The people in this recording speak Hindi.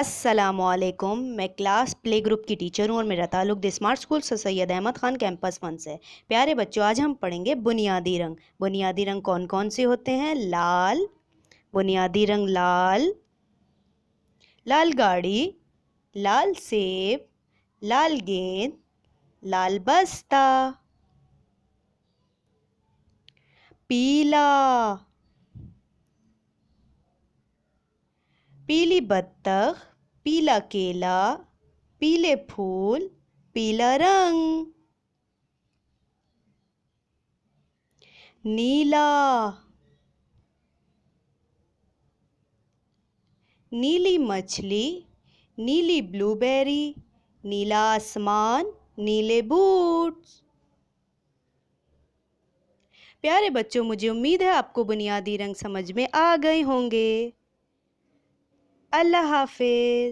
अस्सलामुअलैकुम। मैं क्लास प्ले ग्रुप की टीचर हूँ और मेरा ताल्लुक द स्मार्ट स्कूल से सैयद अहमद ख़ान कैंपस 1 से है। प्यारे बच्चों, आज हम पढ़ेंगे बुनियादी रंग। बुनियादी रंग कौन कौन से होते हैं? लाल, बुनियादी रंग लाल, लाल गाड़ी, लाल सेब, लाल गेंद, लाल बस्ता। पीला, पीली बत्तख, पीला केला, पीले फूल, पीला रंग। नीला, नीली मछली, नीली ब्लूबेरी, नीला आसमान, नीले बूट्स। प्यारे बच्चों, मुझे उम्मीद है आपको बुनियादी रंग समझ में आ गए होंगे। अल्लाह हाफिज।